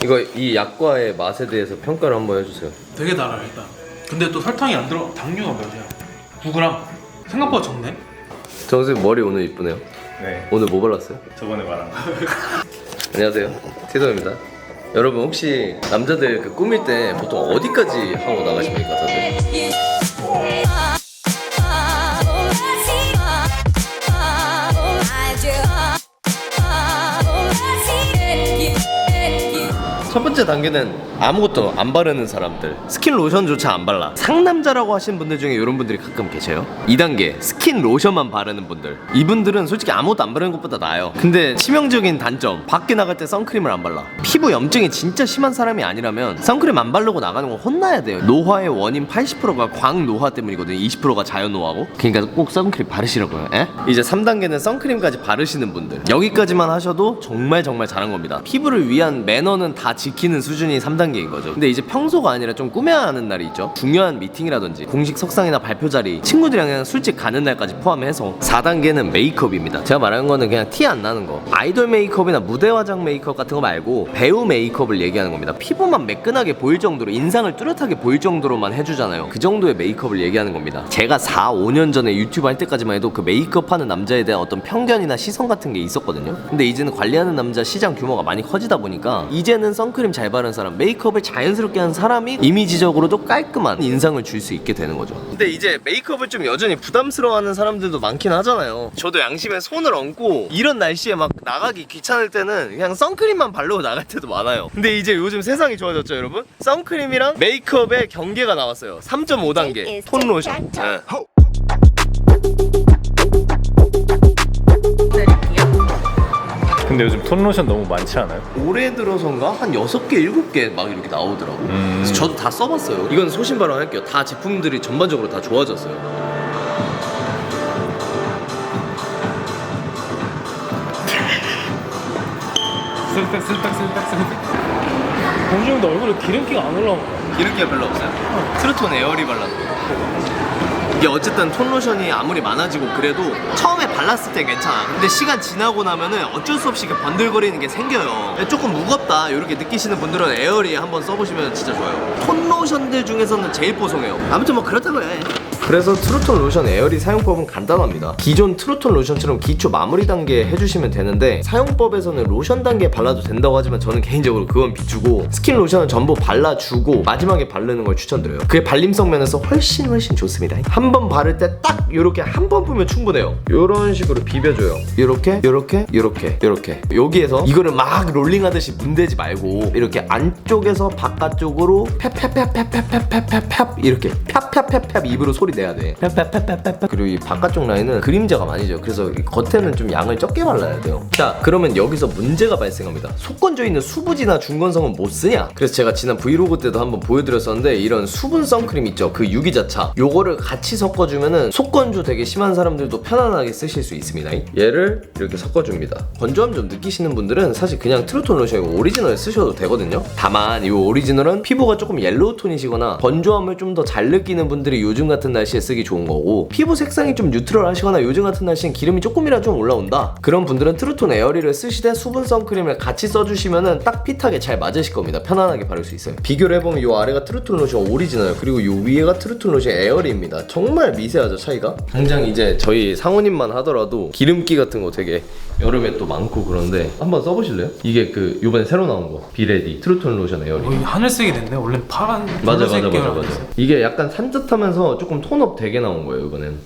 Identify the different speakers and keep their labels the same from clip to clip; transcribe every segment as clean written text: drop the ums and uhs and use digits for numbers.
Speaker 1: 이거 이 약과의 맛에 대해서 평가를 한번 해주세요.
Speaker 2: 되게 달아요 일단. 근데 또 설탕이 안 들어. 당류가 몇이야? 9g. 생각보다 적네.
Speaker 1: 정수님 머리 오늘 이쁘네요.
Speaker 3: 네,
Speaker 1: 오늘 뭐 발랐어요?
Speaker 3: 저번에 말한 거.
Speaker 1: 안녕하세요, 티도입니다. 여러분 혹시 남자들 그 꾸밀 때 보통 어디까지 하고 나가십니까 다들? 첫 번째 단계는 아무것도 안 바르는 사람들, 스킨 로션조차 안 발라. 상남자라고 하시는 분들 중에 이런 분들이 가끔 계세요. 2단계 스킨 로션만 바르는 분들, 이분들은 솔직히 아무것도 안 바르는 것보다 나아요. 근데 치명적인 단점, 밖에 나갈 때 선크림을 안 발라. 피부 염증이 진짜 심한 사람이 아니라면 선크림 안 바르고 나가는 건 혼나야 돼요. 노화의 원인 80%가 광노화 때문이거든요. 20%가 자연노화고. 그러니까 꼭 선크림 바르시라고요. 에? 이제 3단계는 선크림까지 바르시는 분들, 여기까지만 하셔도 정말 잘한 겁니다. 피부를 위한 매너는 다 지키는 수준이 3단계인 거죠. 근데 이제 평소가 아니라 좀 꾸며야 하는 날이 있죠. 중요한 미팅이라든지 공식 석상이나 발표 자리, 친구들이랑 그냥 술집 가는 날까지 포함해서 4단계는 메이크업입니다. 제가 말하는 거는 그냥 티 안 나는 거, 아이돌 메이크업이나 무대 화장 메이크업 같은 거 말고 배우 메이크업을 얘기하는 겁니다. 피부만 매끈하게 보일 정도로, 인상을 뚜렷하게 보일 정도로만 해주잖아요. 그 정도의 메이크업을 얘기하는 겁니다. 제가 4, 5년 전에 유튜브 할 때까지만 해도 그 메이크업 하는 남자에 대한 어떤 편견이나 시선 같은 게 있었거든요. 근데 이제는 관리하는 남자 시장 규모가 많이 커지다 보니까 이제는 선크림 잘 바르는 사람, 메이크업을 자연스럽게 하는 사람이 이미지적으로도 깔끔한 인상을 줄 수 있게 되는 거죠. 근데 이제 메이크업을 좀 여전히 부담스러워하는 사람들도 많긴 하잖아요. 저도 양심에 손을 얹고 이런 날씨에 막 나가기 귀찮을 때는 그냥 선크림만 바르고 나갈 때도 많아요. 근데 이제 요즘 세상이 좋아졌죠 여러분? 선크림이랑 메이크업의 경계가 나왔어요. 3.5단계 톤 로션. 네.
Speaker 3: 근데 요즘 톤 로션 너무 많지 않아요?
Speaker 1: 올해 들어서인가 한 6개, 7개 막 이렇게 나오더라고. 그래서 저도 다 써봤어요. 이건 소신 발언할게요. 다 제품들이 전반적으로 다 좋아졌어요.
Speaker 2: 슬쩍슬쩍. 공주형도 얼굴에 기름기가 안 올라오고.
Speaker 1: 기름기가 별로 없어요? 트루톤 에어리 발랐고. 이게 어쨌든 톤 로션이 아무리 많아지고 그래도 처음에 발랐을 때 괜찮아. 근데 시간 지나고 나면은 어쩔 수 없이 이렇게 번들거리는 게 생겨요. 조금 무겁다 이렇게 느끼시는 분들은 에어리 한번 써보시면 진짜 좋아요. 톤 로션들 중에서는 제일 뽀송해요. 아무튼 뭐 그렇다고요. 그래서 트루톤 로션 에어리 사용법은 간단합니다. 기존 트루톤 로션처럼 기초 마무리 단계에 해주시면 되는데 사용법에서는 로션 단계에 발라도 된다고 하지만 저는 개인적으로 그건 비추고 스킨 로션은 전부 발라주고 마지막에 바르는 걸 추천드려요. 그게 발림성 면에서 훨씬 좋습니다. 한 번 바를 때 딱 이렇게 한 번 뿌면 충분해요. 이런 식으로 비벼줘요. 이렇게 여기에서 이거를 막 롤링하듯이 문대지 말고 이렇게 안쪽에서 바깥쪽으로 팩 이렇게 팩 입으로 소리 내야 돼. 그리고 이 바깥쪽 라인은 그림자가 많이 져요. 그래서 겉에는 좀 양을 적게 발라야 돼요. 자, 그러면 여기서 문제가 발생합니다. 속건져 있는 수부지나 중건성은 못 쓰냐? 그래서 제가 지난 브이로그 때도 한번 보여드렸었는데 이런 수분 선크림 있죠? 그 유기자차, 요거를 같이 섞어주면은 속건조 되게 심한 사람들도 편안하게 쓰실 수 있습니다. 얘를 이렇게 섞어줍니다. 건조함 좀 느끼시는 분들은 사실 그냥 트루톤 로션 오리지널 쓰셔도 되거든요. 다만 이 오리지널은 피부가 조금 옐로우 톤이시거나 건조함을 좀 더 잘 느끼는 분들이 요즘 같은 날씨에 쓰기 좋은 거고, 피부 색상이 좀 뉴트럴 하시거나 요즘 같은 날씨엔 기름이 조금이라도 좀 올라온다, 그런 분들은 트루톤 에어리를 쓰시되 수분 선크림을 같이 써주시면은 딱 핏하게 잘 맞으실 겁니다. 편안하게 바를 수 있어요. 비교를 해보면 요 아래가 트루톤 로션 오리지널, 그리고 요 위에가 트루톤 로션 에어리입니다. 정말 미세하죠 차이가? 당장 이제 저희 상호님만 하더라도 기름기 같은 거 되게 여름에 또 많고 그런데 한번 써보실래요? 이게 그 요번에 새로 나온 거 비레디 트루톤 로션 에어리.
Speaker 2: 거의 하늘색이 됐네. 원래 파란.
Speaker 1: 맞아.
Speaker 2: 계열이었어요.
Speaker 1: 이게 약간 산뜻하면서 조금 톤업 되게 나온 거예요 이번엔.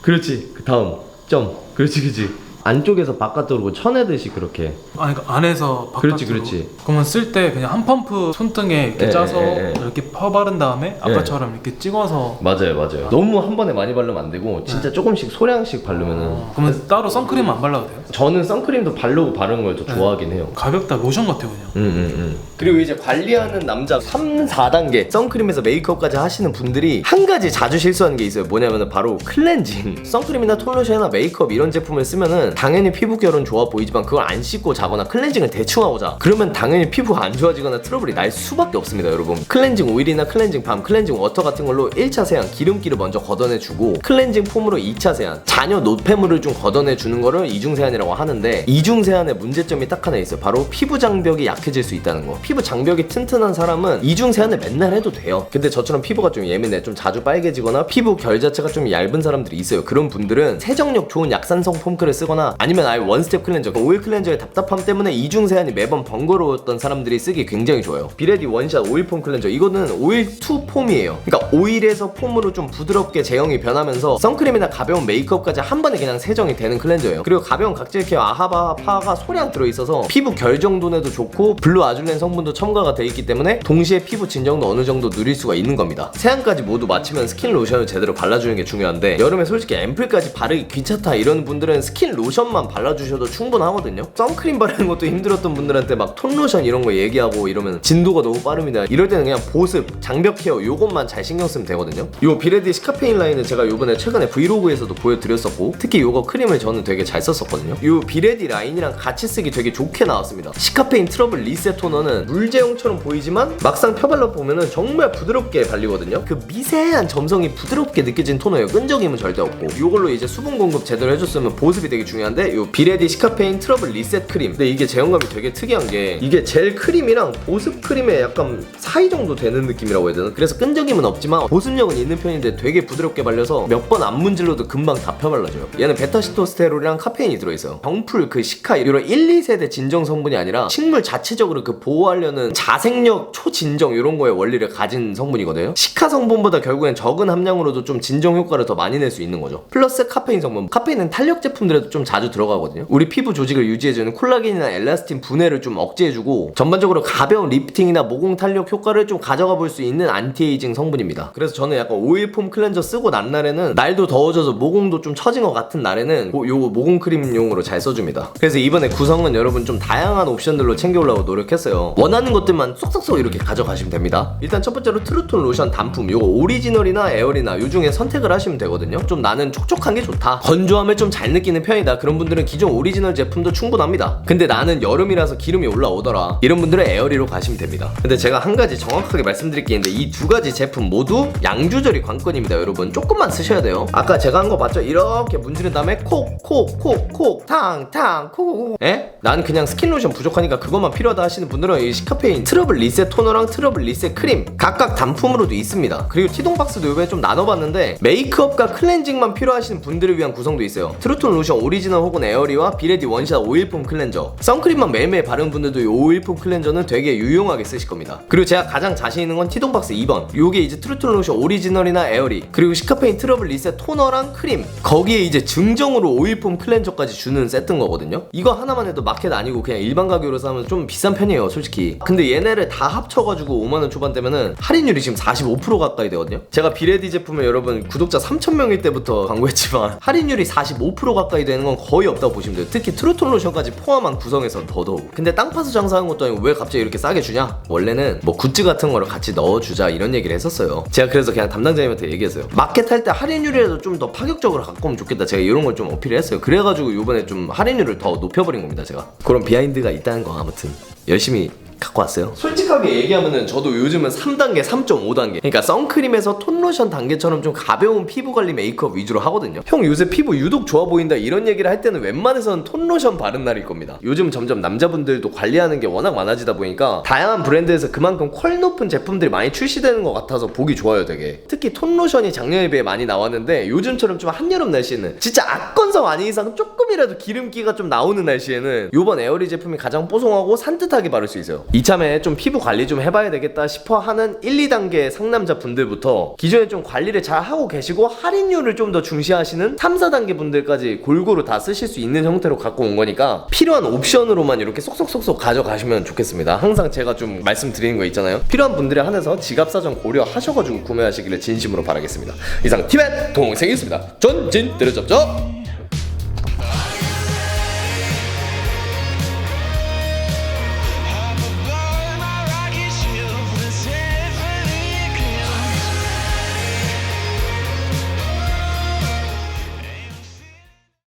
Speaker 1: 그렇지. 그 다음 점. 그렇지. 안쪽에서 바깥으로 쳐내듯이 그렇게.
Speaker 2: 아니 그러니까 안에서 바깥으로.
Speaker 1: 그렇지.
Speaker 2: 그러면 쓸 때 그냥 한 펌프 손등에 이렇게 짜서 이렇게 퍼바른 다음에 아까처럼 이렇게 찍어서.
Speaker 1: 맞아요. 너무 한 번에 많이 바르면 안 되고 진짜 조금씩 소량씩 바르면은.
Speaker 2: 그러면 따로 선크림 안 발라도 돼요?
Speaker 1: 저는 선크림도 바르고 바르는 걸 더 좋아하긴 해요.
Speaker 2: 가볍다. 로션 같아요 그냥.
Speaker 1: 그리고 이제 관리하는 남자 3, 4단계 선크림에서 메이크업까지 하시는 분들이 한 가지 자주 실수하는 게 있어요. 뭐냐면은 바로 클렌징. 선크림이나 톤로션이나 메이크업 이런 제품을 쓰면은 때는 당연히 피부 결은 좋아 보이지만 그걸 안 씻고 자거나 클렌징을 대충 하고 자. 그러면 당연히 피부가 안 좋아지거나 트러블이 날 수밖에 없습니다, 여러분. 클렌징 오일이나 클렌징 밤, 클렌징 워터 같은 걸로 1차 세안 기름기를 먼저 걷어내주고 클렌징 폼으로 2차 세안 잔여 노폐물을 좀 걷어내주는 거를 이중 세안이라고 하는데, 이중 세안의 문제점이 딱 하나 있어요. 바로 피부 장벽이 약해질 수 있다는 거. 피부 장벽이 튼튼한 사람은 이중 세안을 맨날 해도 돼요. 근데 저처럼 피부가 좀 예민해, 좀 자주 빨개지거나 피부 결 자체가 좀 얇은 사람들이 있어요. 그런 분들은 세정력 좋은 약산성 폼크를 쓰거나 아니면 아예 원스텝 클렌저, 오일 클렌저의 답답함 때문에 이중 세안이 매번 번거로웠던 사람들이 쓰기 굉장히 좋아요. 비레디 원샷 오일 폼 클렌저, 이거는 오일 투 폼이에요. 그러니까 오일에서 폼으로 좀 부드럽게 제형이 변하면서 선크림이나 가벼운 메이크업까지 한 번에 그냥 세정이 되는 클렌저예요. 그리고 가벼운 각질 케어 아하바 파가 소량 들어있어서 피부 결 정돈에도 좋고 블루 아줄렌 성분도 첨가가 돼 있기 때문에 동시에 피부 진정도 어느 정도 누릴 수가 있는 겁니다. 세안까지 모두 마치면 스킨 로션을 제대로 발라주는 게 중요한데, 여름에 솔직히 앰플까지 바르기 귀찮다 이런 분들은 스킨 로션만 발라주셔도 충분하거든요. 선크림 바르는 것도 힘들었던 분들한테 막 톤 로션 이런 거 얘기하고 이러면 진도가 너무 빠릅니다. 이럴 때는 그냥 보습, 장벽 케어 요것만 잘 신경 쓰면 되거든요. 요 비레디 시카페인 라인은 제가 요번에 최근에 브이로그에서도 보여드렸었고, 특히 요거 크림을 저는 되게 잘 썼었거든요. 요 비레디 라인이랑 같이 쓰기 되게 좋게 나왔습니다. 시카페인 트러블 리셋 토너는 물제형처럼 보이지만 막상 펴발라 보면은 정말 부드럽게 발리거든요. 그 미세한 점성이 부드럽게 느껴진 토너예요. 끈적임은 절대 없고, 요걸로 이제 수분 공급 제대로 해줬으면 보습이 되게 중요한데, 요 비레디 시카페인 트러블 리셋 크림, 근데 이게 제형감이 되게 특이한 게 이게 젤 크림이랑 보습 크림의 약간 사이 정도 되는 느낌이라고 해야 되나? 그래서 끈적임은 없지만 보습력은 있는 편인데 되게 부드럽게 발려서 몇 번 안 문질러도 금방 다 펴발라져요. 얘는 베타시토스테롤이랑 카페인이 들어있어요. 병풀 그 시카 이런 1, 2세대 진정 성분이 아니라 식물 자체적으로 그 보호하려는 자생력 초진정 이런 거의 원리를 가진 성분이거든요. 시카 성분보다 결국엔 적은 함량으로도 좀 진정 효과를 더 많이 낼 수 있는 거죠. 플러스 카페인 성분. 카페인은 탄력 제품들에도 좀 자주 들어가거든요. 우리 피부 조직을 유지해주는 콜라겐이나 엘라스틴 분해를 좀 억제해주고 전반적으로 가벼운 리프팅이나 모공 탄력 효과를 좀 가져가 볼 수 있는 안티에이징 성분입니다. 그래서 저는 약간 오일 폼 클렌저 쓰고 난 날에는, 날도 더워져서 모공도 좀 처진 것 같은 날에는 요거 모공 크림용으로 잘 써줍니다. 그래서 이번에 구성은 여러분 좀 다양한 옵션들로 챙겨오려고 노력했어요. 원하는 것들만 쏙쏙쏙 이렇게 가져가시면 됩니다. 일단 첫 번째로 트루톤 로션 단품, 요거 오리지널이나 에어리나 요 중에 선택을 하시면 되거든요. 좀 나는 촉촉한 게 좋다, 건조함을 좀 잘 느끼는 편이다, 그런 분들은 기존 오리지널 제품도 충분합니다. 근데 나는 여름이라서 기름이 올라오더라, 이런 분들은 에어리로 가시면 됩니다. 근데 제가 한 가지 정확하게 말씀드릴 게 있는데, 이 두 가지 제품 모두 양 조절이 관건입니다. 여러분 조금만 쓰셔야 돼요. 아까 제가 한 거 봤죠? 이렇게 문지른 다음에 콕콕콕콕 탕탕 콕콕. 에? 난 그냥 스킨 로션 부족하니까 그것만 필요하다 하시는 분들은 이 시카페인 트러블 리셋 토너랑 트러블 리셋 크림 각각 단품으로도 있습니다. 그리고 티동 박스도 요번에 좀 나눠봤는데, 메이크업과 클렌징만 필요하시는 분들을 위한 구성도 있어요. 트루톤 로션 오리지널 혹은 에어리와 비레디 원샷 오일폼 클렌저. 선크림만 매일매일 바르는 분들도 이 오일폼 클렌저는 되게 유용하게 쓰실 겁니다. 그리고 제가 가장 자신 있는 건 티동 박스 2번. 요게 이제 트루톤 로션 오리지널이나 에어리, 그리고 시카페인 트러블 리셋 토너랑 크림, 거기에 이제 증정으로 오일폼 클렌저까지 주는 세트인 거거든요. 이거 하나만 해도 마켓 아니고 그냥 일반 가격으로 사면 좀 비싼 편이에요, 솔직히. 근데 얘네를 다 합쳐가지고 5만원 초반 되면은 할인율이 지금 45% 가까이 되거든요. 제가 비레디 제품을 여러분 구독자 3,000명일 때부터 광고했지만 할인율이 45% 가까이 되는 건 거의 없다고 보시면 돼요. 특히 트루톤 로션까지 포함한 구성에서 더더욱. 근데 땅 파서 장사하는 것도 아니고 왜 갑자기 이렇게 싸게 주냐? 원래는 뭐 굿즈 같은 거를 같이 넣어주자 이런 얘기를 했었어요. 제가 그래서 그냥 담당자님한테 얘기했어요. 마켓 할 때 할인율이라도 좀 더 파격적으로 갖고 오면 좋겠다, 제가 이런 걸 좀 어필을 했어요. 그래가지고 요번에 좀 할인율을 더 높여버린 겁니다, 제가. 그런 비하인드가 있다는 거 아무튼 열심히 갖고 왔어요. 솔직하게 얘기하면은 저도 요즘은 3단계, 3.5단계, 그러니까 선크림에서 톤로션 단계처럼 좀 가벼운 피부관리 메이크업 위주로 하거든요. 형 요새 피부 유독 좋아 보인다 이런 얘기를 할 때는 웬만해서는 톤로션 바른 날일 겁니다. 요즘 점점 남자분들도 관리하는 게 워낙 많아지다 보니까 다양한 브랜드에서 그만큼 퀄 높은 제품들이 많이 출시되는 것 같아서 보기 좋아요, 되게. 특히 톤로션이 작년에 비해 많이 나왔는데, 요즘처럼 좀 한여름 날씨에는 진짜 악건성 아닌 이상 조금이라도 기름기가 좀 나오는 날씨에는 요번 에어리 제품이 가장 뽀송하고 산뜻하게 바를 수 있어요. 이참에 좀 피부 관리 좀 해봐야 되겠다 싶어 하는 1, 2단계 상남자 분들부터 기존에 좀 관리를 잘 하고 계시고 할인율을 좀 더 중시하시는 3, 4단계 분들까지 골고루 다 쓰실 수 있는 형태로 갖고 온 거니까 필요한 옵션으로만 이렇게 쏙쏙쏙쏙 가져가시면 좋겠습니다. 항상 제가 좀 말씀드리는 거 있잖아요. 필요한 분들에 한해서 지갑 사정 고려하셔가지고 구매하시기를 진심으로 바라겠습니다. 이상 팀의 동생이었습니다. 전진 때려잡죠.